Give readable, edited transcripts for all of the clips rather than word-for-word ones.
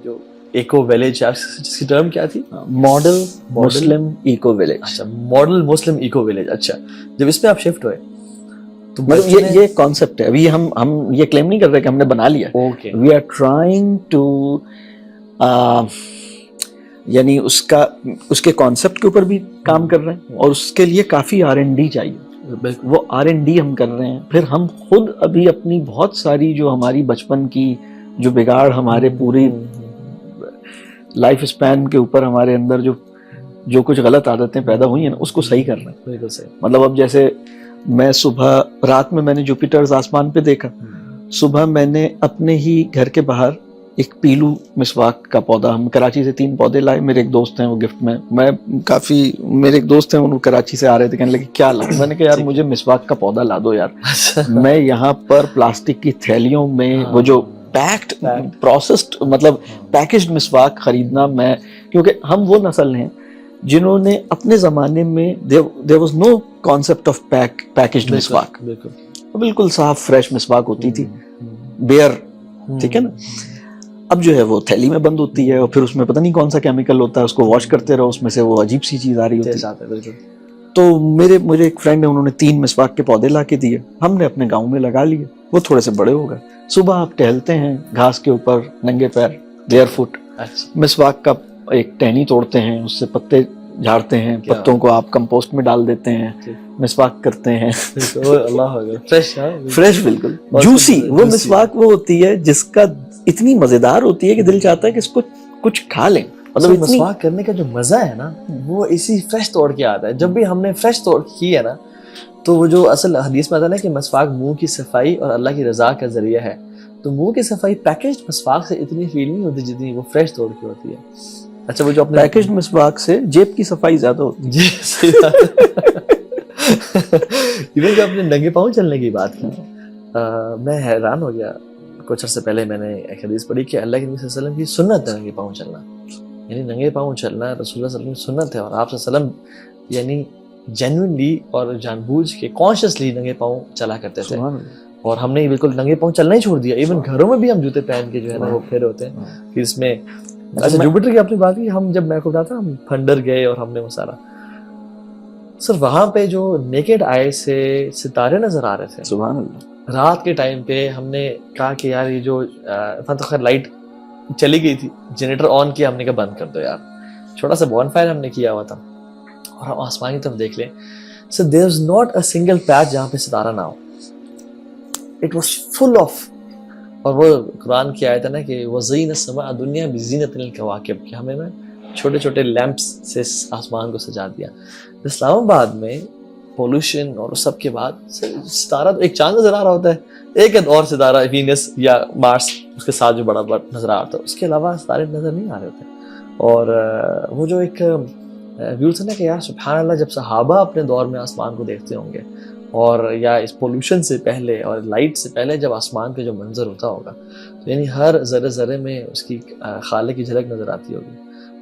جو eco village جس کی ٹرم کیا تھی؟ ماڈل مسلم ایکو ویلیج. اچھا ماڈل مسلم ایکو ویلیج. اچھا جب اس میں آپ شفٹ ہوئے تو مطلب یہ کانسیپٹ ہے. ابھی ہم یہ کلیم نہیں کر رہے کہ ہم نے بنا لیا. وی آر ٹرائنگ ٹو یعنی اس کے کانسیپٹ کے اوپر بھی کام کر رہے ہیں اور اس کے لیے کافی R&D چاہیے. وہ R&D ہم کر رہے ہیں. پھر ہم خود ابھی اپنی بہت ساری جو ہماری بچپن کی جو بگاڑ ہمارے پوری لائف اسپین کے اوپر ہمارے اندر جو کچھ غلط عادتیں پیدا ہوئی ہیں نا اس کو صحیح کر رہے ہیں. بالکل صحیح. مطلب اب جیسے میں صبح رات میں نے جوپیٹرز آسمان پہ دیکھا, صبح میں نے اپنے ہی گھر کے باہر ایک پیلو مسواک کا پودا, ہم کراچی سے 3 پودے لائے, میرے ایک دوست ہیں وہ گفٹ میں کافی میرے ایک دوست ہیں وہ کراچی سے آ رہے تھے, کہنے لگے کیا لا, میں نے کہا یار مجھے مسواک کا پودا لا دو یار. میں یہاں پر پلاسٹک کی تھیلیوں میں وہ جو پیکڈ پروسیسڈ مطلب پیکجڈ مسواک خریدنا, میں کیونکہ ہم وہ نسل ہیں جنہوں نے اپنے زمانے میں there was no concept of packaged مسواک, بالکل صاف فریش مسواک ہوتی تھی بیئر, ٹھیک ہے نا. اب جو ہے وہ تھیلی میں بند ہوتی ہے اور پھر اس میں پتہ نہیں کون سا کیمیکل ہوتا ہے, اس کو واش کرتے رہو اس میں سے وہ عجیب سی چیز آ رہی ہوتی ہے. تو میرے ایک فرینڈ ہیں, انہوں نے 3 مسواک کے پودے لا کے دیے, ہم نے اپنے گاؤں میں لگا لیے. وہ تھوڑے سے بڑے ہو گئے. صبح آپ ٹہلتے ہیں گھاس کے اوپر ننگے پیر بیئر فٹ, مسواک کا ایک ٹہنی توڑتے ہیں, اس سے پتے جھاڑتے ہیں, پتوں کو آپ کمپوسٹ میں ڈال دیتے ہیں, مسواک کرتے ہیں. فریش بالکل جوسی. وہ مسواک وہ ہوتی ہے جس کا اتنی مزیدار ہوتی ہے کہ دل چاہتا ہے کہ اس کو کچھ کھا لیں. مطلب مسواک کرنے کا جو مزہ ہے نا وہ اسی فریش توڑ کے آتا ہے. جب بھی ہم نے فریش توڑ کی ہے نا تو وہ جو اصل حدیث میں آتا ہے نا کہ مسواک منہ کی صفائی اور اللہ کی رضا کا ذریعہ ہے, تو منہ کی صفائی پیکجڈ مسواک سے اتنی فیل نہیں ہوتی جتنی وہ فریش توڑ کی ہوتی ہے. اچھا وہ جو اپنے پیکجڈ مسواک سے جیب کی صفائی زیادہ ہوتی ہے. جی صحیح بات ہے. ایون جو آپ نے ننگے پاؤں چلنے کی بات کی, میں حیران ہو گیا. کچھ عرصے پہلے میں نے ایک حدیث پڑھی کہ اللہ کے نبی صلی اللہ علیہ وسلم کی سنت ہے ننگے پاؤں چلنا, یعنی ننگے پاؤں چلنا رسول اللہ صلی اللہ علیہ وسلم کی سنت ہے. اور آپ صلی اللہ علیہ وسلم یعنی جینوئنلی اور جان بوجھ کے کانشیسلی ننگے پاؤں چلا کرتے تھے, اور ہم نے بالکل ننگے پاؤں چلنا ہی چھوڑ دیا. ایون گھروں میں بھی ہم جوتے پہن کے جو ہے نا وہ پھر ہوتے ہیں کہ اس میں. اچھا جوپیٹر کی آپ نے بات کی, ہم جب میں کو بتاتا ہم پھنڈر گئے اور ہم نے وہ سارا سر وہاں پہ جو نیکڈ آئی سے ستارے نظر آ رہے تھے سبحان اللہ. رات کے ٹائم پہ ہم نے کہا کہ یار یہ جو خیر لائٹ چلی گئی تھی, جنریٹر آن کیا, ہم نے کہا بند کر دو یار. چھوٹا سا بون فائر ہم نے کیا ہوا تھا اور ہم آسمان کی طرف دیکھ لیں. سو دیر از ناٹ اے سنگل پیچ جہاں پہ ستارہ نہ ہو. It was full of. اور وہ قرآن کی آیت ہے نا کہ وَزَيَّنَّا السَّمَاءَ الدُّنْيَا بِزِينَةٍ الْكَوَاكِبِ, کہ ہمیں نا چھوٹے چھوٹے لیمپس سے آسمان کو سجا دیا. اسلام آباد میں پولوشن اور سب کے بعد ستارہ تو ایک چاند نظر آ رہا ہوتا ہے, ایک اور ستارہ وینس یا مارس اس کے ساتھ جو بڑا بڑا نظر آ رہا ہے, اس کے علاوہ ستارے نظر نہیں آ رہے ہوتے. اور وہ جو ایک ویو تھا نا کہ یار سبحان اللہ, جب صحابہ اپنے دور میں آسمان کو دیکھتے ہوں گے اور یا اس پولوشن سے پہلے اور لائٹ سے پہلے جب آسمان کا جو منظر ہوتا ہوگا, تو یعنی ہر ذرے ذرے میں اس کی خالق کی جھلک نظر آتی ہوگی.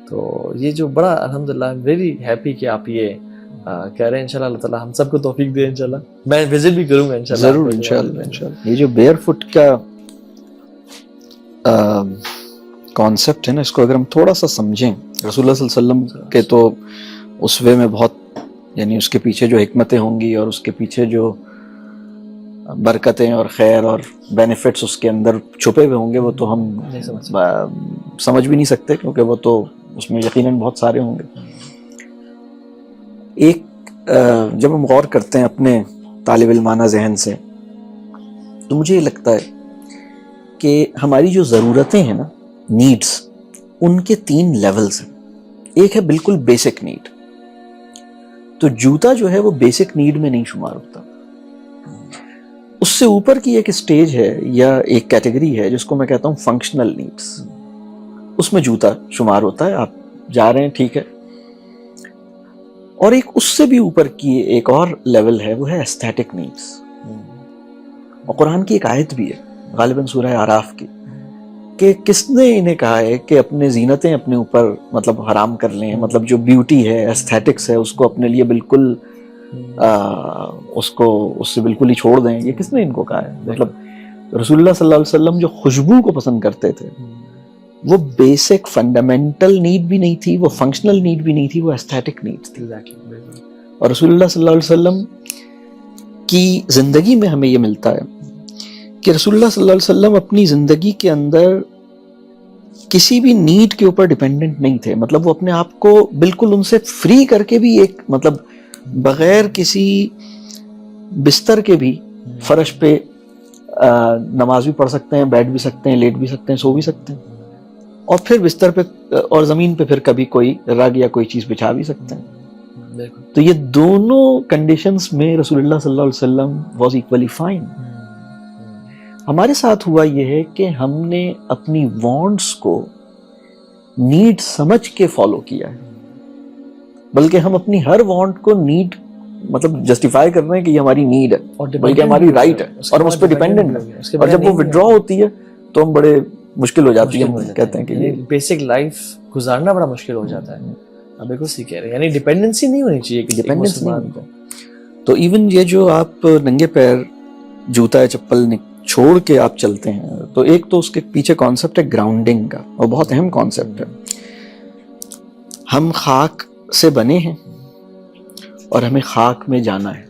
تو یہ جو بڑا الحمدللہ آئی ایم ویری ہیپی کہ آپ یہ کہہ رہے ہیں. انشاءاللہ اللہ تعالیٰ ہم سب کو توفیق دے, انشاءاللہ میں وزٹ بھی کروں گا انشاءاللہ. ضرور انشاءاللہ. یہ جو بیئر فٹ کا کانسیپٹ ہے نا, اس کو اگر ہم تھوڑا سا سمجھیں, رسول اللہ صلی اللہ علیہ وسلم کے تو اسوے میں بہت یعنی اس کے پیچھے جو حکمتیں ہوں گی اور اس کے پیچھے جو برکتیں اور خیر اور بینیفٹس اس کے اندر چھپے ہوئے ہوں گے, وہ تو ہم سمجھ بھی نہیں سکتے, کیونکہ وہ تو اس میں یقیناً بہت سارے ہوں گے. ایک جب ہم غور کرتے ہیں اپنے طالب علمانہ ذہن سے, تو مجھے یہ لگتا ہے کہ ہماری جو ضرورتیں ہیں نا, نیڈس, ان کے 3 لیولز ہیں. ایک ہے بالکل بیسک نیڈ, تو جوتا جو ہے وہ بیسک نیڈ میں نہیں شمار ہوتا. اس سے اوپر کی ایک سٹیج ہے یا ایک کیٹیگری ہے جس کو میں کہتا ہوں فنکشنل نیڈس, اس میں جوتا شمار ہوتا ہے. آپ جا رہے ہیں ٹھیک ہے. اور ایک اس سے بھی اوپر کی ایک اور لیول ہے, وہ ہے ایستھیٹک نیڈس. اور قرآن کی ایک آیت بھی ہے غالباً سورہ اعراف کی, کہ کس نے انہیں کہا ہے کہ اپنے زینتیں اپنے اوپر مطلب حرام کر لیں, مطلب جو بیوٹی ہے ایستھیٹکس ہے اس کو اپنے لیے بالکل اس سے بالکل ہی چھوڑ دیں. یہ کس نے ان کو کہا ہے؟ مطلب رسول اللہ صلی اللہ علیہ وسلم جو خوشبو کو پسند کرتے تھے, وہ بیسک فنڈامنٹل نیڈ بھی نہیں تھی, وہ فنکشنل نیڈ بھی نہیں تھی, وہ ایستھیٹک نیڈ تھی. اور رسول اللہ صلی اللہ علیہ وسلم کی زندگی میں ہمیں یہ ملتا ہے کہ رسول اللہ صلی اللہ علیہ وسلم اپنی زندگی کے اندر کسی بھی نیڈ کے اوپر ڈیپینڈنٹ نہیں تھے. مطلب وہ اپنے آپ کو بالکل ان سے فری کر کے بھی ایک مطلب بغیر کسی بستر کے بھی فرش پہ نماز بھی پڑھ سکتے ہیں, بیٹھ بھی سکتے ہیں, لیٹ بھی سکتے ہیں, سو بھی سکتے ہیں, اور پھر بستر پہ اور زمین پہ پھر کبھی کوئی رگ یا کوئی چیز بچھا بھی سکتے ہیں. تو یہ دونوں کنڈیشنز میں رسول اللہ صلی اللہ علیہ وسلم واز ایکولی فائن. ہمارے ساتھ ہوا یہ ہے کہ ہم نے اپنی وانٹس کو نیڈ سمجھ کے فالو کیا ہے, بلکہ ہم اپنی ہر وانٹ کو نیڈ مطلب جسٹیفائی کر رہے ہیں کہ یہ ہماری نیڈ ہے, بلکہ ہماری رائٹ ہے, اور ہم اس پہ ڈیپینڈنٹ ہیں. اور جب وہ وڈرا ہوتی ہے تو ہم بڑے مشکل ہو جاتی ہے, ہم کہتے ہیں کہ یہ بیسک لائف گزارنا بڑا مشکل ہو جاتا ہے. آپ بالکل صحیح کہہ رہے ہیں, یعنی ڈیپینڈنسی نہیں ہونی چاہیے کہ ڈیپینڈنس نہیں کو. تو ایون یہ جو آپ ننگے پیر جوتا یا چپل چھوڑ کے آپ چلتے ہیں, تو ایک تو اس کے پیچھے کانسیپٹ ہے گراؤنڈنگ کا, اور بہت اہم کانسیپٹ ہے. ہم خاک سے بنے ہیں اور ہمیں خاک میں جانا ہے,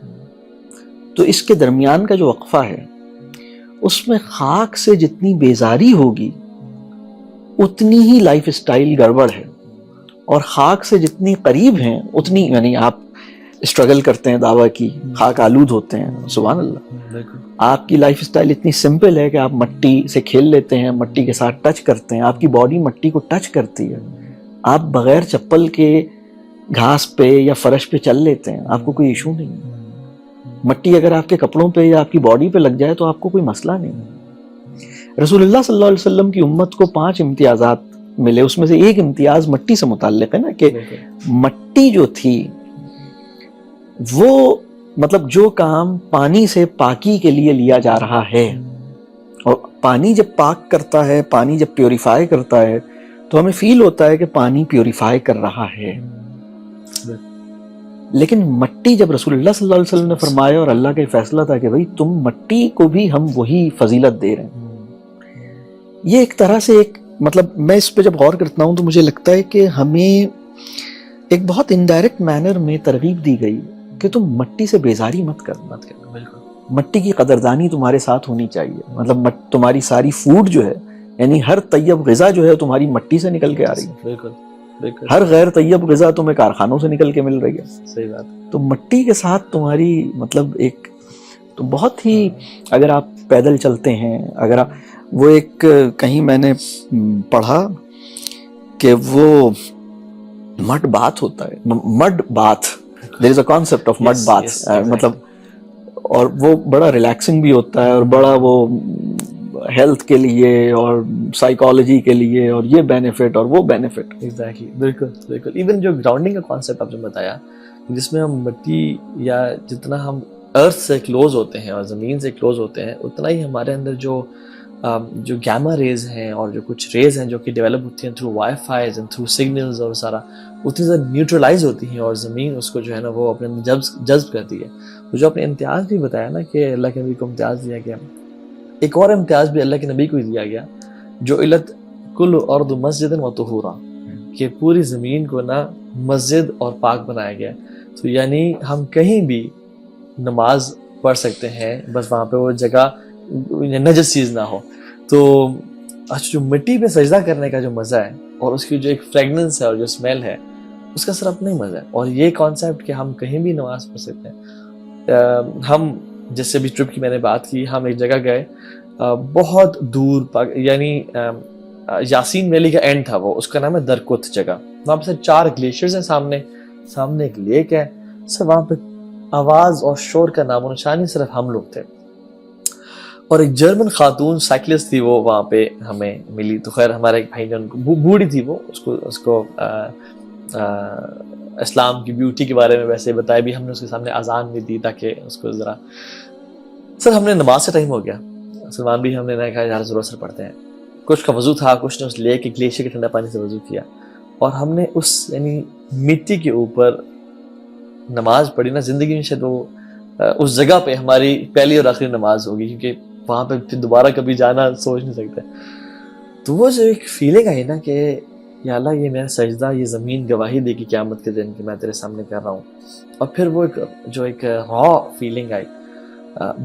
تو اس کے درمیان کا جو وقفہ ہے اس میں خاک سے جتنی بیزاری ہوگی اتنی ہی لائف اسٹائل گڑبڑ ہے, اور خاک سے جتنی قریب ہیں اتنی, یعنی آپ اسٹرگل کرتے ہیں دعویٰ کی, خاک آلود ہوتے ہیں, سبحان اللہ. آپ کی لائف اسٹائل اتنی سمپل ہے کہ آپ مٹی سے کھیل لیتے ہیں, مٹی کے ساتھ ٹچ کرتے ہیں, آپ کی باڈی مٹی کو ٹچ کرتی ہے, آپ بغیر چپل کے گھاس پہ یا فرش پہ چل لیتے ہیں, آپ کو کوئی ایشو نہیں ہے. مٹی اگر آپ کے کپڑوں پہ یا آپ کی باڈی پہ لگ جائے تو آپ کو کوئی مسئلہ نہیں ہے. رسول اللہ صلی اللہ علیہ وسلم کی امت کو 5 امتیازات ملے, اس میں سے ایک امتیاز مٹی سے متعلق ہے نا, کہ مٹی جو تھی وہ مطلب جو کام پانی سے پاکی کے لیے لیا جا رہا ہے, اور پانی جب پاک کرتا ہے, پانی جب پیوریفائی کرتا ہے, تو ہمیں فیل ہوتا ہے کہ پانی پیوریفائی کر رہا ہے. لیکن مٹی جب رسول اللہ صلی اللہ علیہ وسلم نے فرمایا, اور اللہ کا فیصلہ تھا کہ بھئی تم مٹی کو بھی ہم وہی فضیلت دے رہے ہیں, یہ ایک طرح سے ایک مطلب میں اس پہ جب غور کرتا ہوں تو مجھے لگتا ہے کہ ہمیں ایک بہت انڈائریکٹ مینر میں ترغیب دی گئی کہ تم مٹی سے بیزاری مت کر. بالکل مٹی کی قدردانی تمہارے ساتھ ہونی چاہیے. مطلب تمہاری ساری فوڈ جو ہے, یعنی ہر طیب غذا جو ہے تمہاری مٹی سے نکل کے آ رہی ہے. بالکل ہر غیر طیب غذا تمہیں کارخانوں سے نکل کے مل رہی ہے. صحیح بات. تو مٹی کے ساتھ تمہاری مطلب ایک تو بہت ہی, اگر آپ پیدل چلتے ہیں, اگر آپ وہ ایک کہیں میں نے پڑھا کہ وہ مڈ باتھ ہوتا ہے, mid bath, there is a concept of mud bath, مطلب, اور وہ بڑا ریلیکسنگ بھی ہوتا ہے, اور بڑا وہ ہیلتھ کے لیے اور سائیکالوجی کے لیے, اور یہ بینیفٹ اور وہ بینیفٹ. ایگزیکٹلی, بالکل بالکل. ایون جو گراؤنڈنگ کا کانسیپٹ آپ نے بتایا, جس میں ہم مٹی یا جتنا ہم ارتھ سے کلوز ہوتے ہیں اور زمین سے کلوز ہوتے ہیں, اتنا ہی ہمارے اندر جو گیما ریز ہیں اور جو کچھ ریز ہیں جو کہ ڈیولپ ہوتی ہیں through Wi-Fis and through signals, اور سارا اتنی زیادہ نیوٹرلائز ہوتی ہیں, اور زمین اس کو جو ہے نا وہ اپنے جذب کرتی ہے. تو جو آپ نے امتیاز بھی بتایا نا کہ اللہ کے نبی کو امتیاز دیا گیا, ایک اور امتیاز بھی اللہ کے نبی کو دیا گیا, جو علت کل ارض مسجد و طہورا, کہ پوری زمین کو نا مسجد اور پاک بنایا گیا. تو یعنی ہم کہیں بھی نماز پڑھ سکتے ہیں, بس وہاں پہ وہ جگہ نجس چیز نہ ہو. تو جو مٹی پہ سجدہ کرنے کا جو مزہ ہے, اور اس کی جو ایک فریگننس ہے اور جو اسمیل ہے, اس کا صرف اپنا ہی مزہ ہے. اور یہ کانسیپٹ کہ ہم کہیں بھی نماز پڑھ سکتے ہیں. ہم جس سے بھی ٹرپ کی میں نے بات کی, ہم ایک جگہ گئے بہت دور, یعنی یاسین ویلی کا اینڈ تھا وہ, اس کا نام ہے درکت جگہ. وہاں پہ 4 گلیشیئرز ہیں, سامنے ایک لیک ہے. سر وہاں پہ آواز اور شور کا نام و نشانی صرف ہم لوگ تھے, اور ایک جرمن خاتون سائیکلسٹ تھی, وہ وہاں پہ ہمیں ملی. تو خیر ہمارے ایک بھائی نے, ان کو بوڑھی تھی وہ, اس کو اسلام کی بیوٹی کے بارے میں ویسے بتایا بھی. ہم نے اس کے سامنے اذان بھی دی تاکہ اس کو ذرا, سر ہم نے نماز سے ٹائم ہو گیا, سلمان بھی ہم نے کہا یار ضرور سر پڑھتے ہیں. کچھ کا وضو تھا, کچھ نے اس لیک کے گلیشیئر کے ٹھنڈا پانی سے وضو کیا, اور ہم نے اس یعنی مٹی کے اوپر نماز پڑھی نا. زندگی میں شاید وہ اس جگہ پہ ہماری پہلی اور آخری نماز ہوگی, کیونکہ وہاں پہ پھر دوبارہ کبھی جانا سوچ نہیں سکتے. تو وہ جو ایک فیلنگ آئی نا کہ یا اللہ یہ میرا سجدہ یہ زمین گواہی دے گی قیامت کے دن کہ میں تیرے سامنے کر رہا ہوں. اور پھر وہ ایک را فیلنگ آئی,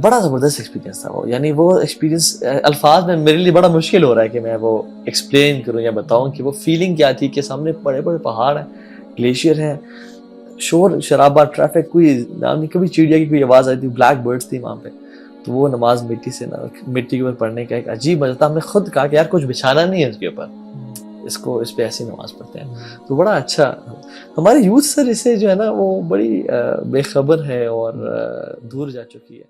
بڑا زبردست ایکسپیرینس تھا وہ. یعنی وہ ایکسپیرینس الفاظ میں میرے لیے بڑا مشکل ہو رہا ہے کہ میں وہ ایکسپلین کروں یا بتاؤں کہ وہ فیلنگ کیا تھی کہ سامنے بڑے بڑے پہاڑ ہیں, گلیشیئر ہیں, شور شرابہ, ٹریفک, کوئی نام نہیں, کبھی چڑیا کی کوئی آواز آئی تھی, بلیک برڈس تھی وہاں پہ. تو وہ نماز مٹی کے اوپر پڑھنے کا ایک عجیب مزہ تھا. ہم نے خود کہا کہ یار کچھ بچھانا نہیں ہے اس کے اوپر, اس پہ ایسی نماز پڑھتے ہیں. تو بڑا اچھا. ہماری یوتھ سر اسے جو ہے نا وہ بڑی بے خبر ہے اور دور جا چکی ہے.